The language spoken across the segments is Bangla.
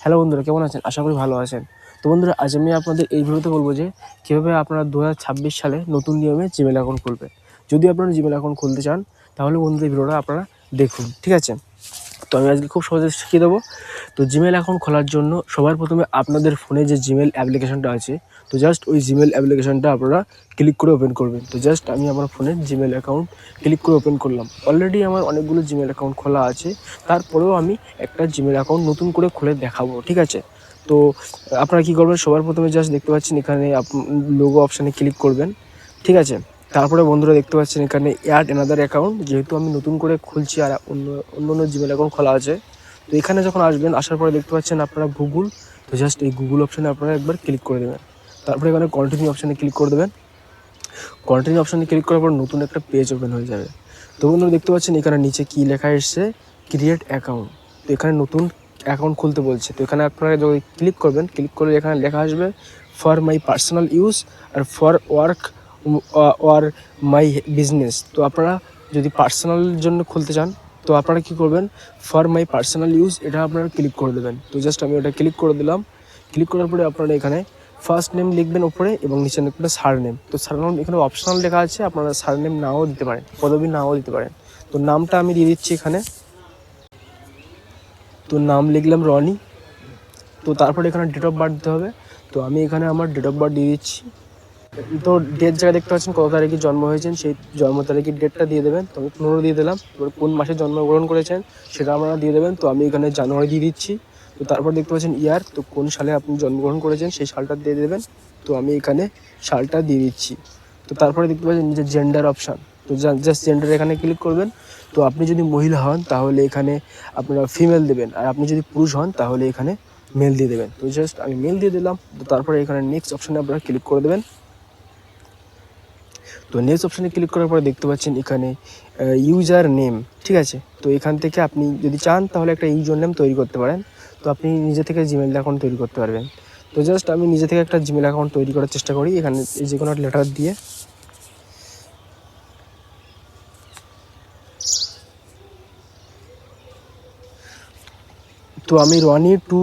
হ্যালো বন্ধুরা, কেমন আছেন? আশা করি ভালো আছেন। তো বন্ধুরা, আজ আমি আপনাদের এই ভিডিওতে বলবো যে কীভাবে আপনারা 2026 সালে নতুন নিয়মে জিমেল অ্যাকাউন্ট খুলবেন। যদি আপনারা জিমেল অ্যাকাউন্ট খুলতে চান তাহলে বন্ধুরা এই ভিডিওটা আপনারা দেখুন, ঠিক আছে? তো আমি আজকে খুব সহজে শিখিয়ে দেবো। তো জিমেল অ্যাকাউন্ট খোলার জন্য সবার প্রথমে আপনাদের ফোনে যে জিমেল অ্যাপ্লিকেশনটা আছে, তো জাস্ট ওই জিমেল অ্যাপ্লিকেশনটা আপনারা ক্লিক করে ওপেন করবেন। তো জাস্ট আমি আমার ফোনের জিমেল অ্যাকাউন্ট ক্লিক করে ওপেন করলাম। অলরেডি আমার অনেকগুলো জিমেল অ্যাকাউন্ট খোলা আছে, তারপরেও আমি একটা জিমেল অ্যাকাউন্ট নতুন করে খুলে দেখাবো, ঠিক আছে? তো আপনারা কী করবেন, সবার প্রথমে জাস্ট দেখতে পাচ্ছেন এখানে লোগো অপশানে ক্লিক করবেন, ঠিক আছে? তারপরে বন্ধুরা দেখতে পাচ্ছেন এখানে অ্যাড অ্যানাদার অ্যাকাউন্ট, যেহেতু আমি নতুন করে খুলছি আর অন্য জিমেল অ্যাকাউন্ট খোলা আছে। তো এখানে যখন আসবেন, আসার পরে দেখতে পাচ্ছেন আপনারা গুগল, তো জাস্ট এই গুগল অপশানে আপনারা একবার ক্লিক করে দেবেন। তারপরে এখানে কন্টিনিউ অপশানে ক্লিক করে দেবেন। কন্টিনিউ অপশানে ক্লিক করার পর নতুন একটা পেজ ওপেন হয়ে যাবে। তো বন্ধুরা দেখতে পাচ্ছেন এখানে নিচে কী লেখা এসছে, ক্রিয়েট অ্যাকাউন্ট। তো এখানে নতুন অ্যাকাউন্ট খুলতে বলছে। তো এখানে আপনারা যদি ক্লিক করবেন, ক্লিক করলে এখানে লেখা আসবে ফর মাই পার্সোনাল ইউজ আর for work or my business. তো আপনারা যদি পার্সোনাল জন্য খুলতে চান তো আপনারা কী করবেন, ফর মাই পার্সোনাল ইউজ এটা আপনারা ক্লিক করে দেবেন। তো জাস্ট আমি ওটা ক্লিক করে দিলাম। ক্লিক করার পরে আপনারা এখানে ফার্স্ট নেম লিখবেন ওপরে এবং নিচে লিখবেন সার নেম। তো সার নেম এখানে অপশনাল লেখা আছে, আপনারা সার নেম নাও দিতে পারেন, পদবী নাও দিতে পারেন। তো নামটা আমি দিয়ে দিচ্ছি এখানে। তো নাম লিখলাম রনি। তো তারপরে এখানে ডেট অফ বার্থ দিতে হবে। তো আমি এখানে আমার ডেট অফ বার্থ দিয়ে দিচ্ছি। তো ডেট জায়গায় দেখতে পাচ্ছেন কত তারিখে জন্ম হয়েছেন, সেই জন্ম তারিখের ডেটটা দিয়ে দেবেন। তো আমি 15 দিয়ে দিলাম। এবার কোন মাসে জন্মগ্রহণ করেছেন সেটা আপনারা দিয়ে দেবেন। তো আমি এখানে জানুয়ারি দিয়ে দিচ্ছি। তো তারপর দেখতে পাচ্ছেন ইয়ার, তো কোন সালে আপনি জন্মগ্রহণ করেছেন সেই সালটা দিয়ে দেবেন। তো আমি এখানে সালটা দিয়ে দিচ্ছি। তো তারপরে দেখতে পাচ্ছেন নিজের জেন্ডার অপশান। তো জাস্ট জেন্ডার এখানে ক্লিক করবেন। তো আপনি যদি মহিলা হন তাহলে এখানে আপনারা ফিমেল দেবেন, আর আপনি যদি পুরুষ হন তাহলে এখানে মেল দিয়ে দেবেন। তো জাস্ট আমি মেল দিয়ে দিলাম। তো তারপরে এখানে নেক্সট অপশানে আপনারা ক্লিক করে দেবেন। তো নেক্সট অপশানে ক্লিক করার পরে দেখতে পাচ্ছেন এখানে ইউজার নেম, ঠিক আছে? তো এখান থেকে আপনি যদি চান তাহলে একটা ইউজার নেম তৈরি করতে পারেন। তো আপনি নিজে থেকে জিমেল অ্যাকাউন্ট তৈরি করতে পারবেন। তো জাস্ট আমি নিজে থেকে একটা জিমেল অ্যাকাউন্ট তৈরি করার চেষ্টা করি। এখানে যে কোনো একটা লেটার দিয়ে, তো আমি রনি 2,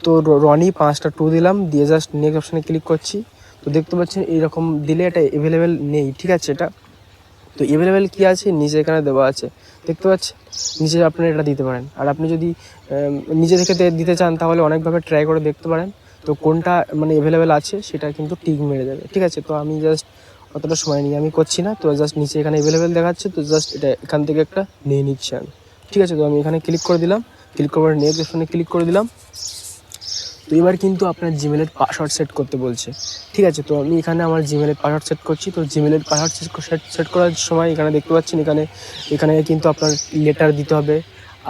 তো রনি 5টা 2 দিলাম, দিয়ে জাস্ট নেক্সট অপশানে ক্লিক করছি। তো দেখতে পাচ্ছেন এইরকম দিলে এটা অ্যাভেলেবেল নেই, ঠিক আছে? এটা তো অ্যাভেলেবেল কী আছে নিচে এখানে দেওয়া আছে, দেখতে পাচ্ছেন নিচে আপনারা এটা দিতে পারেন। আর আপনি যদি নিজে থেকে দিতে চান তাহলে অনেকভাবে ট্রাই করে দেখতে পারেন। তো কোনটা মানে অ্যাভেলেবেল আছে সেটা কিন্তু টিক মেরে যাবে, ঠিক আছে? তো আমি জাস্ট অতটা সময় নিয়ে আমি করছি না। তো জাস্ট নিচে এখানে অ্যাভেলেবেল দেখাচ্ছে, তো জাস্ট এটা এখান থেকে একটা নিয়ে নিচ্ছি আমি, ঠিক আছে? তো আমি এখানে ক্লিক করে দিলাম। ক্লিক করার নেক্সট অপশনে ক্লিক করে দিলাম। তো এবার কিন্তু আপনার জিমেলের পাসওয়ার্ড সেট করতে বলছে, ঠিক আছে? তো আমি এখানে আমার জিমেলের পাসওয়ার্ড সেট করছি। তো জিমেলের পাসওয়ার্ড সেট করার সময় এখানে দেখতে পাচ্ছেন এখানে কিন্তু আপনার লেটার দিতে হবে,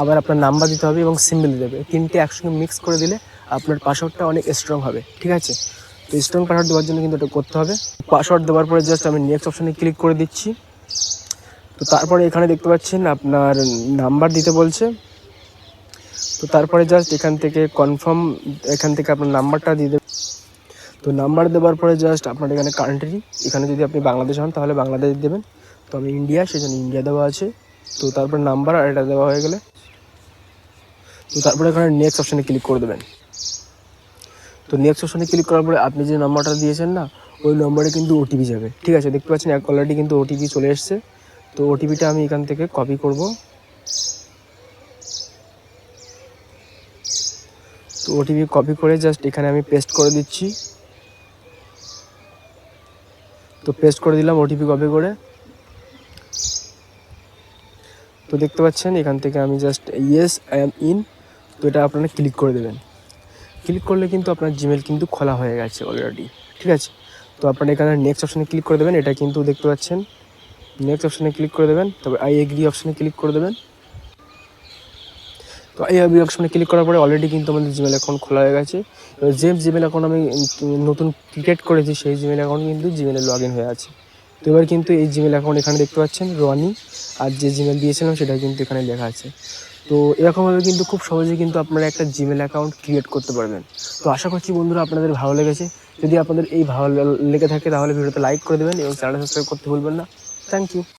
আবার আপনার নাম্বার দিতে হবে এবং সিম্বল দিতে হবে। তিনটে একসঙ্গে মিক্স করে দিলে আপনার পাসওয়ার্ডটা অনেক স্ট্রং হবে, ঠিক আছে? তো স্ট্রং পাসওয়ার্ড দেওয়ার জন্য কিন্তু এটা করতে হবে। পাসওয়ার্ড দেওয়ার পরে জাস্ট আমি নেক্সট অপশানে ক্লিক করে দিচ্ছি। তো তারপরে এখানে দেখতে পাচ্ছেন আপনার নাম্বার দিতে বলছে। তো তারপরে জাস্ট এখান থেকে কনফার্ম, এখান থেকে আপনার নাম্বারটা দিয়ে দেবেন। তো নাম্বার দেওয়ার পরে জাস্ট আপনার এখানে কান্ট্রি, এখানে যদি আপনি বাংলাদেশ হন তাহলে বাংলাদেশ দেবেন। তো আমি ইন্ডিয়া, সেজন্য ইন্ডিয়া দেওয়া আছে। তো তারপর নাম্বার আর এটা দেওয়া হয়ে গেলে তো তারপরে এখানে নেক্সট অপশানে ক্লিক করে দেবেন। তো নেক্সট অপশানে ক্লিক করার পরে আপনি যে নাম্বারটা দিয়েছেন না, ওই নম্বরে কিন্তু ওটিপি যাবে, ঠিক আছে? দেখতে পাচ্ছেন অলরেডি কিন্তু ওটিপি চলে এসছে। তো ওটিপিটা আমি এখান থেকে কপি করব। তো ওটিপি কপি করে জাস্ট এখানে আমি পেস্ট করে দিচ্ছি। তো পেস্ট করে দিলাম ওটিপি কপি করে। তো দেখতে পাচ্ছেন এখান থেকে আমি just yes I am in, তো এটা আপনারা ক্লিক করে দেবেন। ক্লিক করলে কিন্তু আপনার জিমেল কিন্তু খোলা হয়ে গেছে অলরেডি, ঠিক আছে? তো আপনারা এখানে নেক্সট অপশানে ক্লিক করে দেবেন। এটা কিন্তু দেখতে পাচ্ছেন নেক্সট অপশানে ক্লিক করে দেবেন। তবে আই এগ্রি অপশানে ক্লিক করে দেবেন। তো এই অপশানে ক্লিক করার পরে অলরেডি কিন্তু আমাদের জিমেল অ্যাকাউন্ট খোলা হয়ে গেছে। যে জিমেল অ্যাকাউন্ট আমি নতুন ক্রিয়েট করেছি সেই জিমেল অ্যাকাউন্ট কিন্তু জিমেলে লগ ইন হয়ে আছে। তো এবার কিন্তু এই জিমেল অ্যাকাউন্ট এখানে দেখতে পাচ্ছেন রনি, আর যে জিমেল দিয়েছিলাম সেটা কিন্তু এখানে লেখা আছে। তো এরকমভাবে কিন্তু খুব সহজেই কিন্তু আপনারা একটা জিমেল অ্যাকাউন্ট ক্রিয়েট করতে পারবেন। তো আশা করছি বন্ধুরা আপনাদের ভালো লেগেছে। যদি আপনাদের এই ভালো লেগে থাকে তাহলে ভিডিওতে লাইক করে দেবেন এবং চ্যানেলটা সাবস্ক্রাইব করতে ভুলবেন না। Thank you.